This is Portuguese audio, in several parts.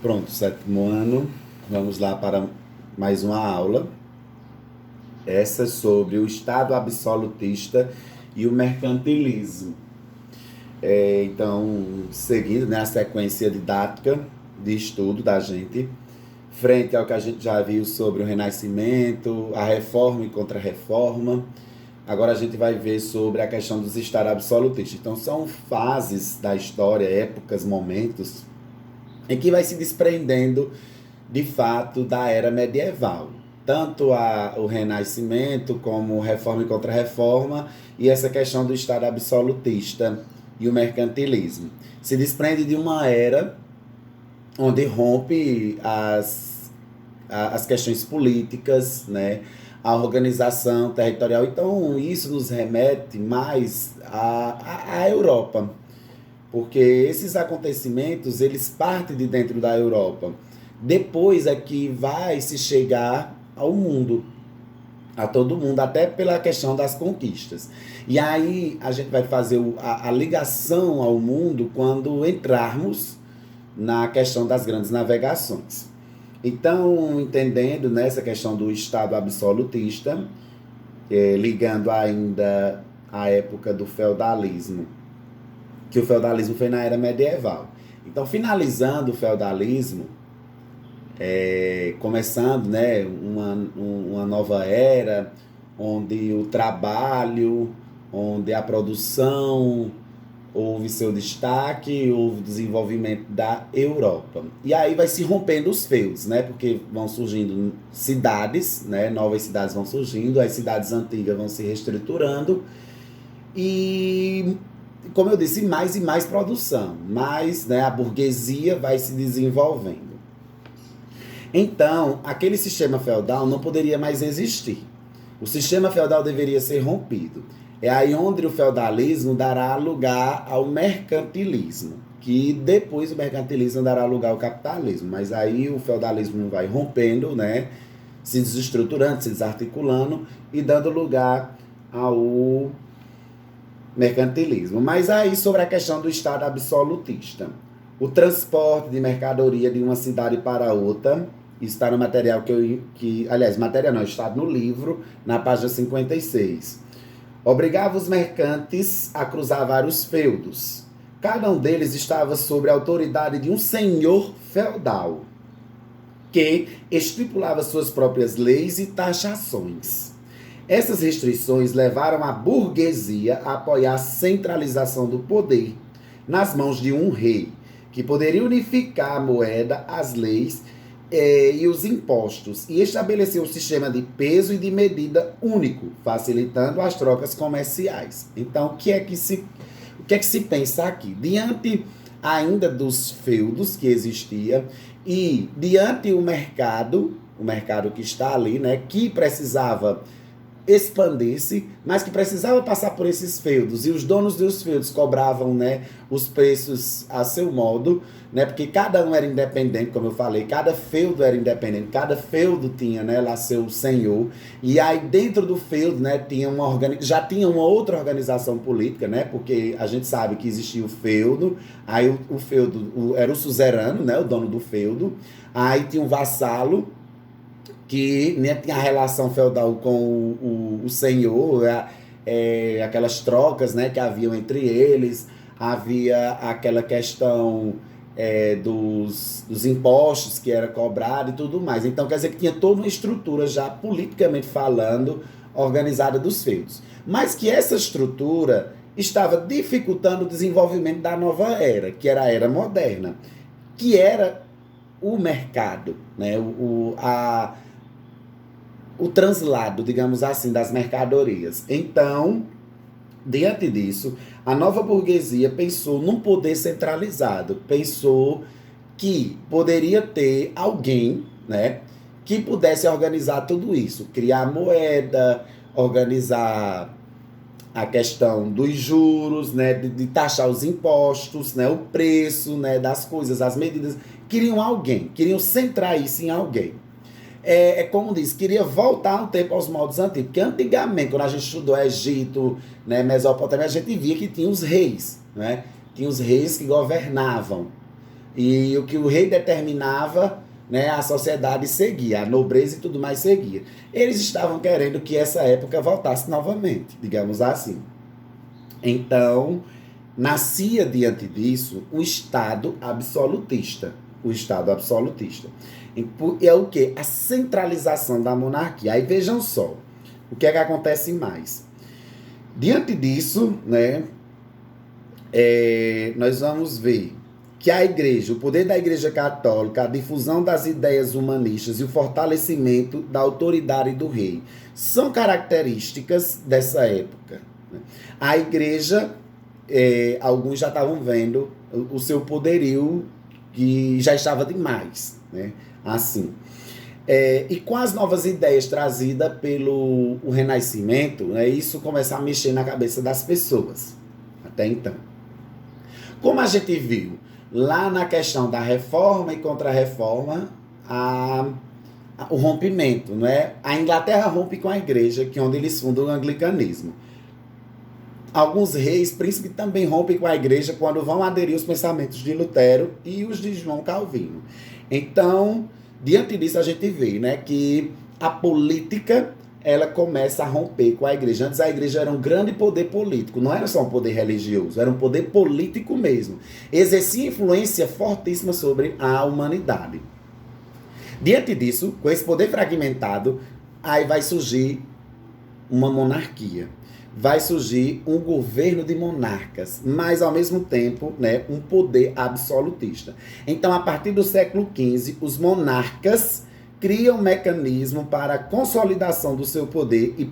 Pronto, sétimo ano. Vamos lá para mais uma aula. Essa sobre o Estado absolutista e o mercantilismo. Então, seguindo, né, a sequência didática de estudo da gente, frente ao que a gente já viu sobre o Renascimento, a reforma e contra-reforma, agora a gente vai ver sobre a questão dos Estados absolutistas. Então, são fases da história, épocas, momentos, em que vai se desprendendo de fato da era medieval. Tanto o Renascimento como Reforma e Contra-Reforma e essa questão do Estado absolutista e o mercantilismo. Se desprende de uma era onde rompe as questões políticas, né? A organização territorial. Então, isso nos remete mais à Europa, porque esses acontecimentos eles partem de dentro da Europa. Depois é que vai se chegar ao mundo, a todo mundo, até pela questão das conquistas. E aí a gente vai fazer a ligação ao mundo quando entrarmos na questão das grandes navegações. Então, entendendo nessa questão do Estado absolutista, ligando ainda à época do feudalismo, que o feudalismo foi na era medieval. Então, finalizando o feudalismo, começando, né, uma nova era, onde o trabalho, onde a produção houve seu destaque, houve desenvolvimento da Europa. E aí vai se rompendo os feudos, né, porque vão surgindo cidades, né, novas cidades vão surgindo, as cidades antigas vão se reestruturando e, como eu disse, mais e mais produção, mais, né, a burguesia vai se desenvolvendo. Então, aquele sistema feudal não poderia mais existir. O sistema feudal deveria ser rompido. É aí onde o feudalismo dará lugar ao mercantilismo, que depois o mercantilismo dará lugar ao capitalismo. Mas aí o feudalismo vai rompendo, né, se desestruturando, se desarticulando e dando lugar ao mercantilismo. Mas aí sobre a questão do Estado absolutista. O transporte de mercadoria de uma cidade para outra, isso está no material aliás, material não, está no livro, na página 56. Obrigava os mercantes a cruzar vários feudos. Cada um deles estava sob a autoridade de um senhor feudal, que estipulava suas próprias leis e taxações. Essas restrições levaram a burguesia a apoiar a centralização do poder nas mãos de um rei, que poderia unificar a moeda, as leis e os impostos, e estabelecer um sistema de peso e de medida único, facilitando as trocas comerciais. Então, o que é que se pensa aqui? Diante ainda dos feudos que existia e diante o mercado que está ali, né, que precisava expandir-se, mas que precisava passar por esses feudos, e os donos dos feudos cobravam, né, os preços a seu modo, né, porque cada um era independente, como eu falei, cada feudo era independente, cada feudo tinha, né, lá seu senhor, e aí dentro do feudo, né, já tinha uma outra organização política, né, porque a gente sabe que existia o feudo, aí o feudo era o suzerano, né, o dono do feudo, aí tinha um vassalo, que, né, tinha a relação feudal com o senhor, aquelas trocas, né, que haviam entre eles, havia aquela questão dos impostos que era cobrado e tudo mais. Então, quer dizer que tinha toda uma estrutura já, politicamente falando, organizada dos feudos. Mas que essa estrutura estava dificultando o desenvolvimento da nova era, que era a era moderna, que era o mercado, né, o translado, digamos assim, das mercadorias. Então, diante disso, a nova burguesia pensou num poder centralizado, pensou que poderia ter alguém, né, que pudesse organizar tudo isso, criar moeda, organizar a questão dos juros, né, de taxar os impostos, né, o preço, né, das coisas, as medidas. Queriam centrar isso em alguém. Como diz, queria voltar um tempo aos moldes antigos, porque antigamente, quando a gente estudou Egito, né, Mesopotâmia, a gente via que tinha os reis, né? Tinha os reis que governavam. E o que o rei determinava, né, a sociedade seguia, a nobreza e tudo mais seguia. Eles estavam querendo que essa época voltasse novamente, digamos assim. Então, nascia diante disso o Estado absolutista. O Estado absolutista. E é o quê? A centralização da monarquia. Aí vejam só, o que é que acontece mais? Diante disso, né, nós vamos ver que a igreja, o poder da igreja católica, a difusão das ideias humanistas e o fortalecimento da autoridade do rei são características dessa época. A igreja, alguns já estavam vendo o seu poderio que já estava demais, né? Assim. E com as novas ideias trazidas pelo o Renascimento, né, isso começa a mexer na cabeça das pessoas. Até então. Como a gente viu lá na questão da reforma e contra-reforma, o rompimento, não é? A Inglaterra rompe com a igreja, que é onde eles fundam o anglicanismo. Alguns reis, príncipes, também rompem com a igreja quando vão aderir os pensamentos de Lutero e os de João Calvino. Então, diante disso, a gente vê, né, que a política ela começa a romper com a igreja. Antes a igreja era um grande poder político, não era só um poder religioso, era um poder político mesmo. Exercia influência fortíssima sobre a humanidade. Diante disso, com esse poder fragmentado, aí vai surgir uma monarquia. Vai surgir um governo de monarcas, mas ao mesmo tempo, né, um poder absolutista. Então, a partir do século XV, os monarcas criam um mecanismo para a consolidação do seu poder e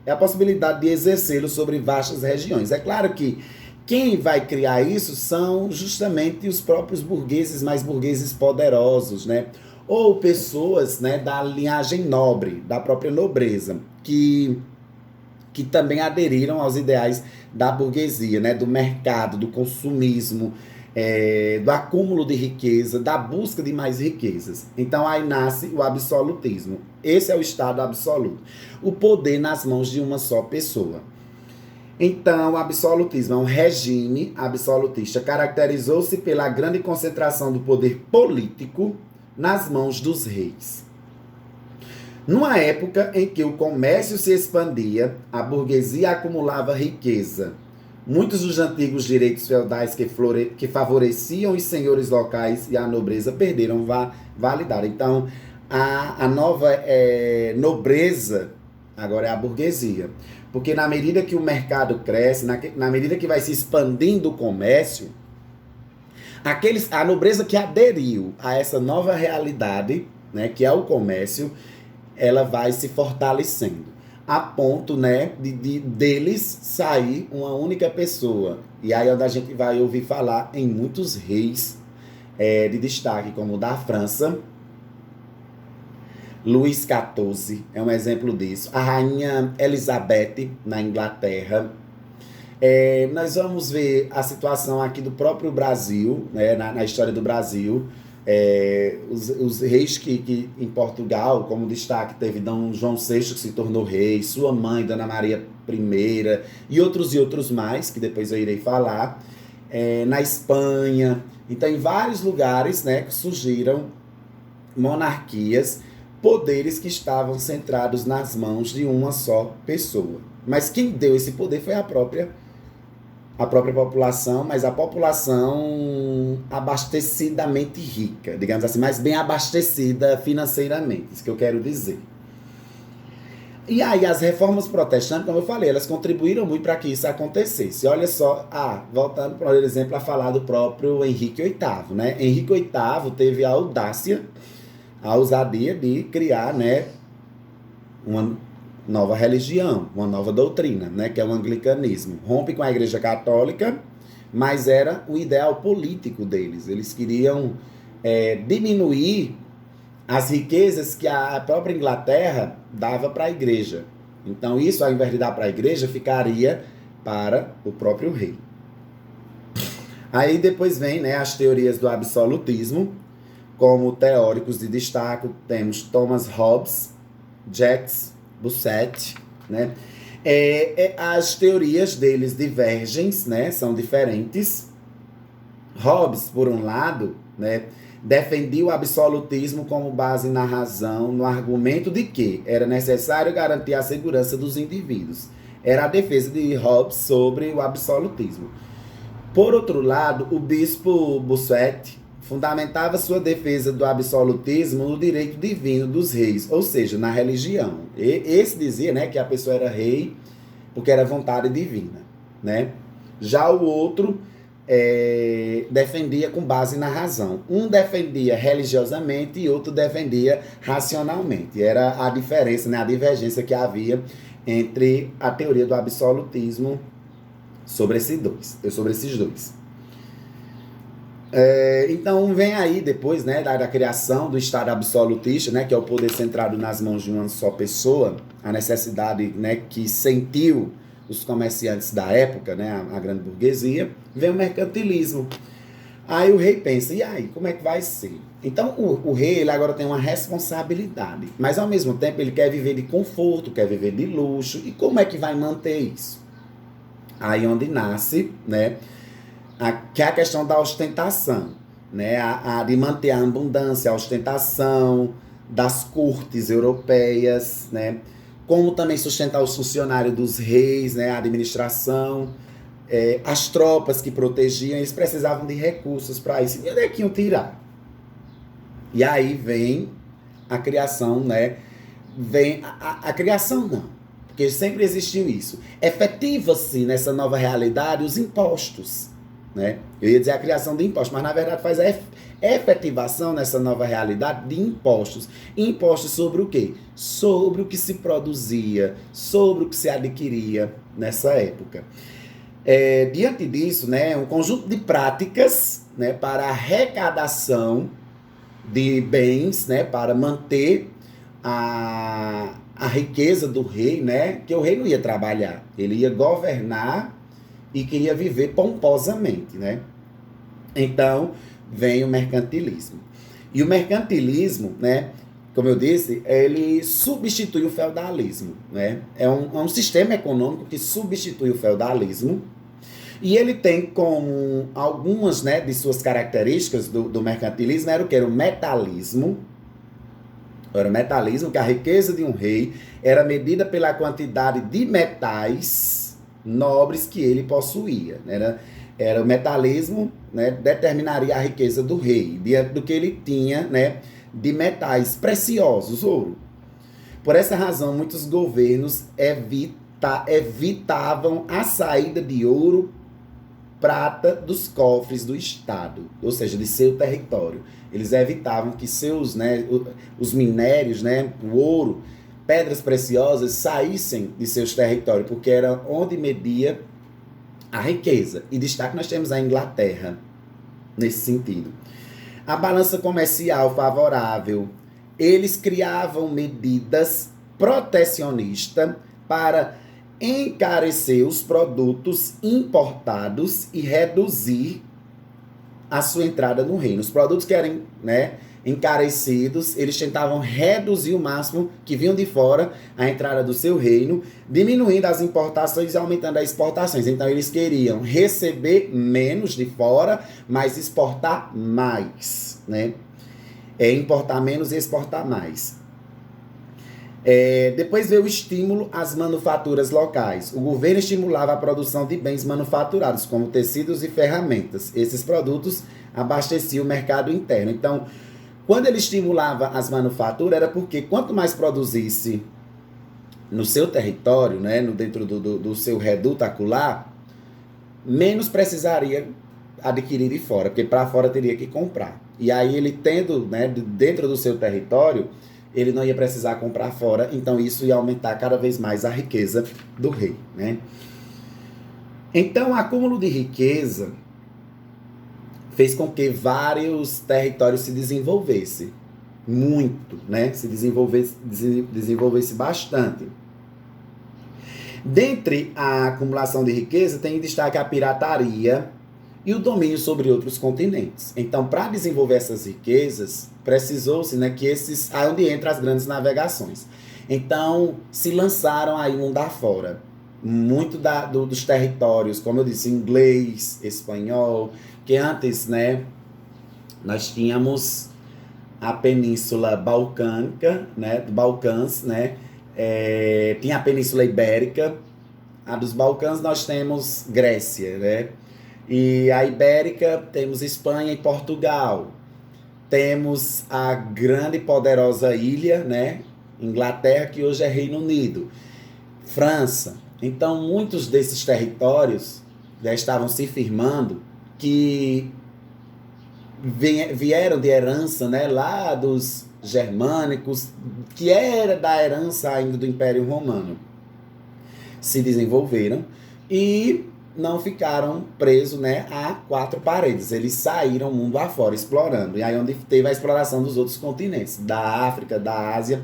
a possibilidade de exercê-lo sobre vastas regiões. É claro que quem vai criar isso são justamente os próprios burgueses, mais burgueses poderosos, né? Ou pessoas, né, da linhagem nobre, da própria nobreza, que também aderiram aos ideais da burguesia, né, do mercado, do consumismo, do acúmulo de riqueza, da busca de mais riquezas. Então aí nasce o absolutismo. Esse é o Estado absoluto. O poder nas mãos de uma só pessoa. Então, o absolutismo é um regime absolutista. Caracterizou-se pela grande concentração do poder político nas mãos dos reis. Numa época em que o comércio se expandia, a burguesia acumulava riqueza. Muitos dos antigos direitos feudais que favoreciam os senhores locais e a nobreza perderam validade. Então, a nova nobreza agora é a burguesia. Porque na medida que o mercado cresce, na medida que vai se expandindo o comércio, a nobreza que aderiu a essa nova realidade, né, que é o comércio, ela vai se fortalecendo, a ponto, né, deles sair uma única pessoa. E aí onde a gente vai ouvir falar em muitos reis de destaque, como o da França, Luís XIV é um exemplo disso. A rainha Elizabeth, na Inglaterra. Nós vamos ver a situação aqui do próprio Brasil, né, na história do Brasil. Os reis que em Portugal, como destaque, teve Dom João VI, que se tornou rei, sua mãe, Dona Maria I, e outros mais, que depois eu irei falar. Na Espanha. Então, em vários lugares, né, surgiram monarquias, poderes que estavam centrados nas mãos de uma só pessoa. Mas quem deu esse poder foi a própria população, mas a população abastecidamente rica, digamos assim, mais bem abastecida financeiramente, isso que eu quero dizer. E aí as reformas protestantes, como eu falei, elas contribuíram muito para que isso acontecesse. Olha só, voltando, por exemplo, a falar do próprio Henrique VIII, né? Henrique VIII teve a audácia, a ousadia de criar, né, uma nova religião, uma nova doutrina, né, que é o anglicanismo. Rompe com a Igreja Católica, mas era o ideal político deles. Eles queriam diminuir as riquezas que a própria Inglaterra dava para a Igreja. Então isso, ao invés de dar para a Igreja, ficaria para o próprio rei. Aí depois vem, né, as teorias do absolutismo, como teóricos de destaque, temos Thomas Hobbes, Jacques Bousset, né? As teorias deles divergem, né? São diferentes. Hobbes, por um lado, né, defendia o absolutismo como base na razão, no argumento de que era necessário garantir a segurança dos indivíduos. Era a defesa de Hobbes sobre o absolutismo. Por outro lado, o bispo Bossuet fundamentava sua defesa do absolutismo no direito divino dos reis, ou seja, na religião. Esse dizia, né, que a pessoa era rei porque era vontade divina, né? Já o outro defendia com base na razão. Um defendia religiosamente e outro defendia racionalmente. Era a diferença, né, a divergência que havia entre a teoria do absolutismo sobre esses dois. Então vem aí depois, né, da criação do Estado absolutista, né, que é o poder centrado nas mãos de uma só pessoa, a necessidade, né, que sentiu os comerciantes da época, né, a grande burguesia, vem o mercantilismo. Aí o rei pensa, e aí, como é que vai ser? Então o rei ele agora tem uma responsabilidade, mas ao mesmo tempo ele quer viver de conforto, quer viver de luxo, e como é que vai manter isso? Aí onde nasce, né, que é a questão da ostentação, né, de manter a abundância, a ostentação das cortes europeias, né, como também sustentar os funcionários dos reis, né, a administração, as tropas que protegiam, eles precisavam de recursos para isso. E onde é que iam tirar? E aí vem a criação, né? Vem a criação não, porque sempre existiu isso. Efetiva-se nessa nova realidade os impostos, né? Eu ia dizer a criação de impostos, mas na verdade faz a efetivação nessa nova realidade de impostos. Impostos sobre o quê? Sobre o que se produzia, sobre o que se adquiria nessa época. Diante disso, né, um conjunto de práticas, né, para arrecadação de bens, né, para manter a riqueza do rei, né, que o rei não ia trabalhar, ele ia governar e queria viver pomposamente, né? Então, vem o mercantilismo. E o mercantilismo, né, como eu disse, ele substitui o feudalismo, né? É um sistema econômico que substitui o feudalismo. E ele tem como algumas, né, de suas características do mercantilismo era o que? Era o metalismo. Era o metalismo, que a riqueza de um rei era medida pela quantidade de metais nobres que ele possuía. Era o metalismo, né, determinaria a riqueza do rei, diante do que ele tinha, né, de metais preciosos, ouro. Por essa razão, muitos governos evitavam a saída de ouro, prata dos cofres do Estado, ou seja, de seu território. Eles evitavam que seus, né, os minérios, né, o ouro, pedras preciosas saíssem de seus territórios, porque era onde media a riqueza. E destaque nós temos a Inglaterra nesse sentido. A balança comercial favorável. Eles criavam medidas protecionistas para encarecer os produtos importados e reduzir a sua entrada no reino. Os produtos que eram, né, encarecidos, eles tentavam reduzir o máximo que vinham de fora a entrada do seu reino, diminuindo as importações e aumentando as exportações. Então eles queriam receber menos de fora, mas exportar mais, né? Importar menos e exportar mais. Depois veio o estímulo às manufaturas locais. O governo estimulava a produção de bens manufaturados, como tecidos e ferramentas. Esses produtos abasteciam o mercado interno. Então, quando ele estimulava as manufaturas, era porque quanto mais produzisse no seu território, né, dentro do seu reduto acular, menos precisaria adquirir de fora, porque para fora teria que comprar. E aí ele tendo, né, dentro do seu território, ele não ia precisar comprar fora, então isso ia aumentar cada vez mais a riqueza do rei, né? Então, o acúmulo de riqueza fez com que vários territórios se desenvolvessem muito, né? Se desenvolvesse bastante. Dentre a acumulação de riqueza, tem em destaque a pirataria e o domínio sobre outros continentes. Então, para desenvolver essas riquezas, precisou-se, né, que esses... Aí onde entra as grandes navegações. Então, se lançaram aí mundo afora. Muito dos territórios, como eu disse, inglês, espanhol, que antes, né, nós tínhamos a Península Balcânica, né, Balcãs, né, tinha a Península Ibérica, a dos Balcãs nós temos Grécia, né, e a Ibérica temos Espanha e Portugal, temos a grande e poderosa ilha, né, Inglaterra, que hoje é Reino Unido, França. Então, muitos desses territórios já estavam se firmando, que vieram de herança, né, lá dos germânicos, que era da herança ainda do Império Romano. Se desenvolveram e não ficaram presos, né, a quatro paredes. Eles saíram mundo afora, explorando. E aí onde teve a exploração dos outros continentes, da África, da Ásia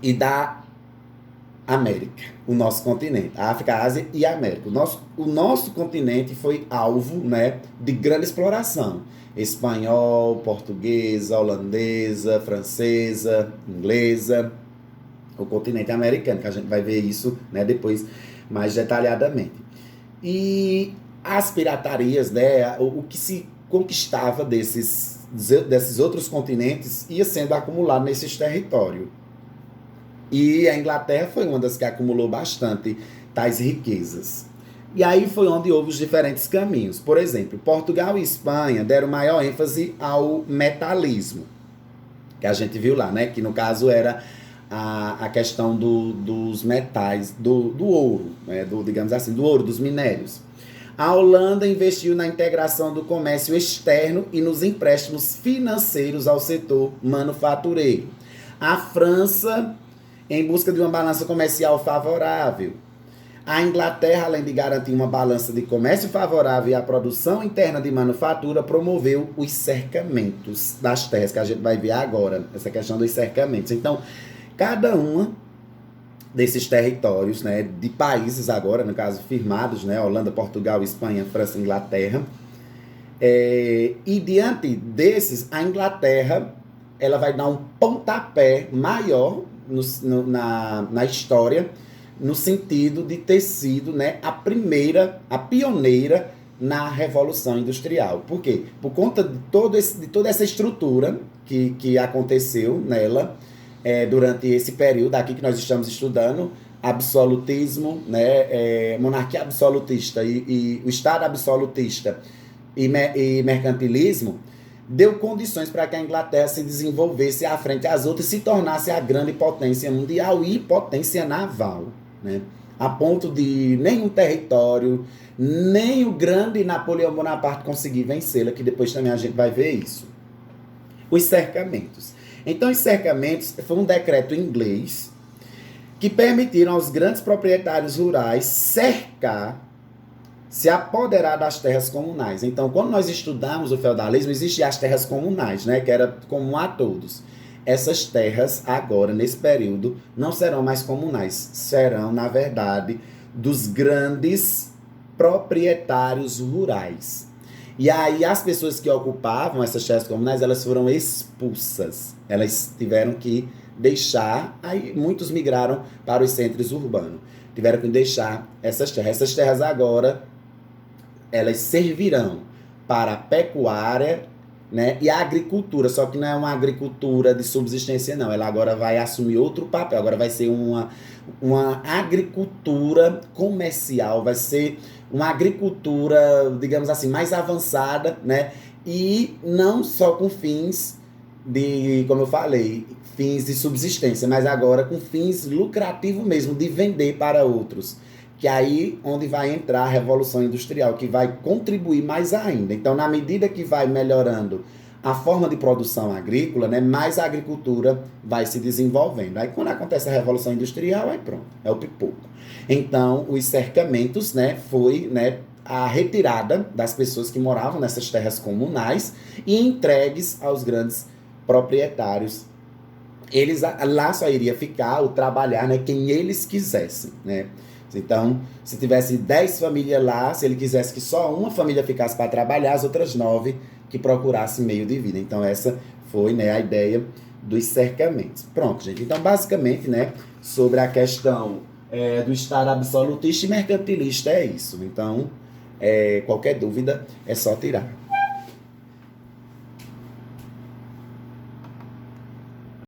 e da América, o nosso continente, a África, a Ásia e a América. O nosso continente foi alvo, né, de grande exploração. Espanhol, portuguesa, holandesa, francesa, inglesa, o continente americano, que a gente vai ver isso, né, depois mais detalhadamente. E as piratarias, né, o que se conquistava desses outros continentes ia sendo acumulado nesses territórios. E a Inglaterra foi uma das que acumulou bastante tais riquezas. E aí foi onde houve os diferentes caminhos. Por exemplo, Portugal e Espanha deram maior ênfase ao metalismo, que a gente viu lá, né? Que no caso era a questão dos metais, do ouro, né? Digamos assim, do ouro, dos minérios. A Holanda investiu na integração do comércio externo e nos empréstimos financeiros ao setor manufatureiro. A França, em busca de uma balança comercial favorável. A Inglaterra, além de garantir uma balança de comércio favorável e a produção interna de manufatura, promoveu os cercamentos das terras, que a gente vai ver agora, essa questão dos cercamentos. Então, cada uma desses territórios, né, de países agora, no caso, firmados, né, Holanda, Portugal, Espanha, França, Inglaterra, e diante desses, a Inglaterra, ela vai dar um pontapé maior na história, no sentido de ter sido, né, a pioneira na Revolução Industrial. Por quê? Por conta de toda essa estrutura que aconteceu nela durante esse período aqui que nós estamos estudando, absolutismo, né, monarquia absolutista e o Estado absolutista e mercantilismo, deu condições para que a Inglaterra se desenvolvesse à frente às outras e se tornasse a grande potência mundial e potência naval, né? A ponto de nenhum território, nem o grande Napoleão Bonaparte conseguir vencê-la, que depois também a gente vai ver isso. Os cercamentos. Então, os cercamentos foi um decreto inglês que permitiram aos grandes proprietários rurais se apoderar das terras comunais. Então, quando nós estudamos o feudalismo, existiam as terras comunais, né, que era comum a todos. Essas terras, agora, nesse período, não serão mais comunais. Serão, na verdade, dos grandes proprietários rurais. E aí, as pessoas que ocupavam essas terras comunais, elas foram expulsas. Elas tiveram que deixar, aí muitos migraram para os centros urbanos. Tiveram que deixar essas terras. Essas terras agora, elas servirão para a pecuária, né, e a agricultura, só que não é uma agricultura de subsistência, não. Ela agora vai assumir outro papel, agora vai ser uma agricultura comercial, vai ser uma agricultura, digamos assim, mais avançada, né, e não só com fins de, como eu falei, fins de subsistência, mas agora com fins lucrativos mesmo, de vender para outros. Que aí onde vai entrar a Revolução Industrial, que vai contribuir mais ainda. Então, na medida que vai melhorando a forma de produção agrícola, né, mais a agricultura vai se desenvolvendo. Aí, quando acontece a Revolução Industrial, aí pronto, é o pipoco. Então, os cercamentos, né, foi, né, a retirada das pessoas que moravam nessas terras comunais e entregues aos grandes proprietários. Eles lá só iria ficar ou trabalhar, né, quem eles quisessem, né? Então, se tivesse 10 famílias lá, se ele quisesse que só uma família ficasse para trabalhar, as outras 9 que procurassem meio de vida. Então, essa foi, né, a ideia dos cercamentos. Pronto, gente. Então, basicamente, né, sobre a questão do Estado absolutista e mercantilista, é isso. Então, qualquer dúvida é só tirar.